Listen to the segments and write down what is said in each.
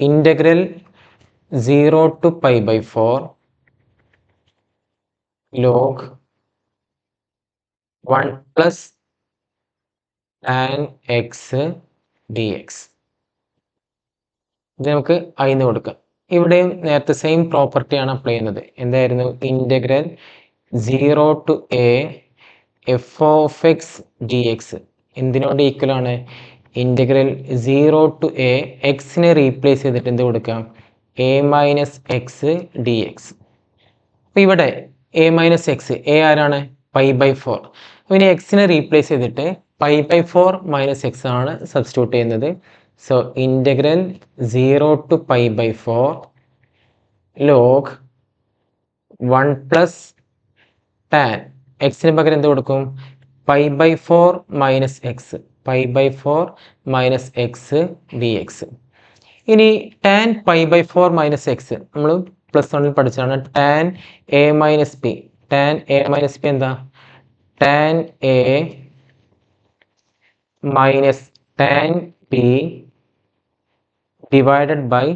integral 0 to pi by 4 log 1 plus tan x dx. ഇത് നമുക്ക് അയിന്ന് കൊടുക്കാം. ഇവിടെയും നേരത്തെ സെയിം പ്രോപ്പർട്ടിയാണ് അപ്ലൈ ചെയ്യുന്നത്. എന്തായിരുന്നു? Integral 0 to a f of x dx എന്തിനോട് ഈക്വൽ ആണ്? ഇൻ്റഗ്രൽ 0 to a എക്സിനെ റീപ്ലേസ് ചെയ്തിട്ട് എന്ത് കൊടുക്കാം? a minus x d x. അപ്പോൾ ഇവിടെ a മൈനസ് എക്സ്, എ ആരാണ്? Pi by 4. അപ്പോൾ ഇനി എക്സിനെ റീപ്ലേസ് ചെയ്തിട്ട് പൈ ബൈ 4 മൈനസ് എക്സ് ആണ് സബ്സ്റ്റിറ്റ്യൂട്ട് ചെയ്യുന്നത്. So integral 0 to pi by 4 log 1 plus tan എക്സിന് പകരം എന്ത് കൊടുക്കും? Pi by 4 minus x, pi by 4 minus x d x. ഇനി tan pi by 4 minus x നമ്മൾ പ്ലസ് 1ൽ പഠിച്ചതാണ്. Tan A minus P, tan A minus P എന്താ? Tan A minus tan P divided by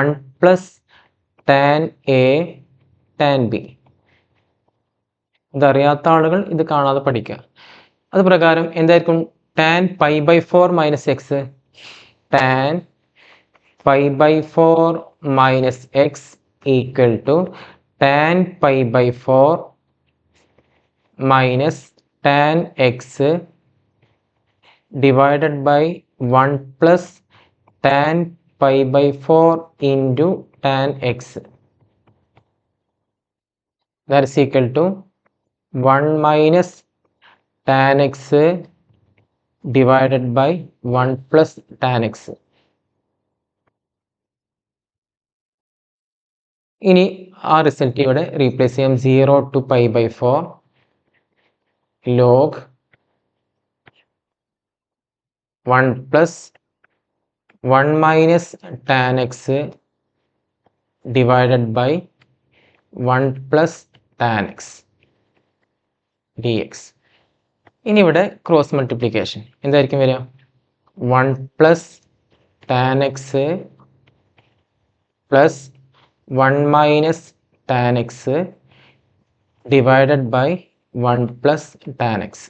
1 plus tan A tan B. ഇതറിയാത്ത ആളുകൾ ഇത് കാണാതെ പഠിക്കുക. അത് പ്രകാരം എന്തായിരിക്കും? Tan pi by 4 minus x, tan pi by 4 minus x equal to tan pi by 4 minus tan x divided by 1 plus tan pi by 4 into tan x. That is equal to 1 minus tan x divided by 1 plus tan x. ഇനി ആ result ഇവിടെ replace ചെയ്യാം. 0 to pi by 4 log 1 plus 1 minus tan x divided by 1 plus tan x dx. ഇനി ഇവിടെ cross multiplication എന്തായിരിക്കും വരിക? 1 plus tan x plus 1 minus tan x divided by 1 plus tan x.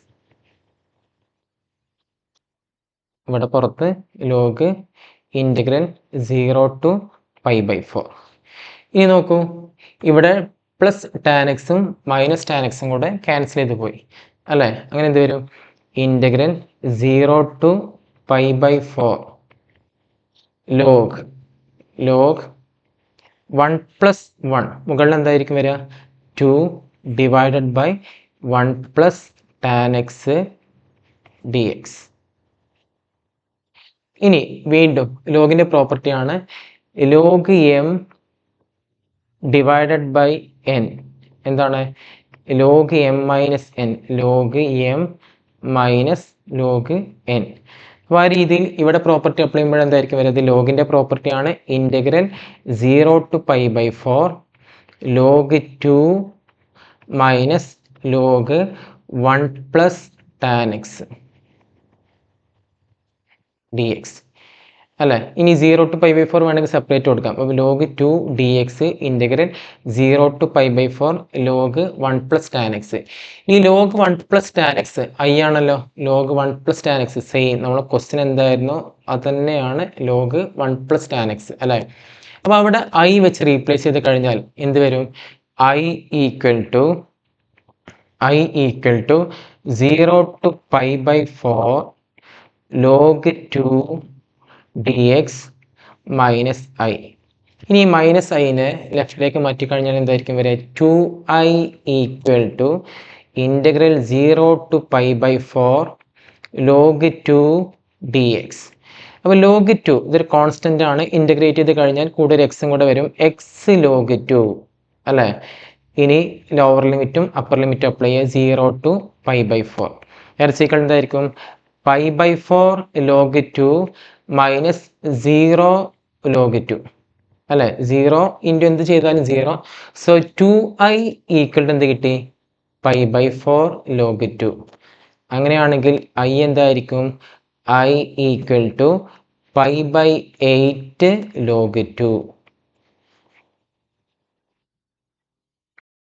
ഇവിടെ പുറത്ത് log integral 0 to pi by 4. ഇനി നോക്കൂ, ഇവിടെ plus tan എക്സും മൈനസ് ടാൻ എക്സും കൂടെ ക്യാൻസൽ ചെയ്ത് പോയി അല്ലേ? അങ്ങനെ എന്ത് വരും? Integral 0 to pi by 4 log 1 plus 1 മുകളിൽ എന്തായിരിക്കും വരിക? 2 divided by 1 plus tan x d x. ഇനി വീണ്ടും ലോഗിൻ്റെ പ്രോപ്പർട്ടിയാണ് log M divided by N. എന്താണ്? Log M minus N, log M minus log N. അപ്പോൾ ആ രീതിയിൽ ഇവിടെ പ്രോപ്പർട്ടി അപ്ലൈ ചെയ്യുമ്പോൾ എന്തായിരിക്കും വരുന്നത്? ലോഗിൻ്റെ പ്രോപ്പർട്ടിയാണ് integral 0 to pi by 4 log 2 minus log 1 plus tan x d X അല്ലേ? ഇനി 0 to pi by 4 വേണമെങ്കിൽ സെപ്പറേറ്റ് കൊടുക്കാം. അപ്പോൾ log 2 d x integral 0 to pi by 4 log 1 plus tan x. ഈ log 1 plus tan x I ആണല്ലോ. Log 1 plus tan x same നമ്മൾ question എന്തായിരുന്നോ അത് തന്നെയാണ് ലോഗ് 1 പ്ലസ് ടാൻ എക്സ് അല്ലേ? അപ്പോൾ അവിടെ ഐ വെച്ച് റീപ്ലേസ് ചെയ്ത് കഴിഞ്ഞാൽ എന്ത് വരും? I equal to 0 to pi by 4 log 2 dx minus I. ഇനി മൈനസ് ഐനെ ലെഫ്റ്റിലേക്ക് മാറ്റിക്കഴിഞ്ഞാൽ എന്തായിരിക്കും വരിക? 2i equal to integral 0 to pi by 4 log 2 dx. അപ്പോൾ ലോഗ് 2 ഇതൊരു കോൺസ്റ്റൻ്റ് ആണ്. ഇൻ്റഗ്രേറ്റ് ചെയ്ത് കഴിഞ്ഞാൽ കൂടെ ഒരു എക്സും കൂടെ വരും. എക്സ് ലോഗ് 2 അല്ലേ? ഇനി ലോവർ ലിമിറ്റും അപ്പർ ലിമിറ്റും അപ്ലൈ ചെയ്യുക. 0 to pi by 4 എർസിക്കൾ എന്തായിരിക്കും? pi by 4 log 2 minus 0 log 2 അല്ലേ? 0 ഇൻറ്റു എന്ത് ചെയ്താലും 0. സോ 2i ഈക്വൽ ടു എന്ത് കിട്ടി? pi by 4 log 2. അങ്ങനെയാണെങ്കിൽ ഐ എന്തായിരിക്കും? I equal to pi by 8 log 2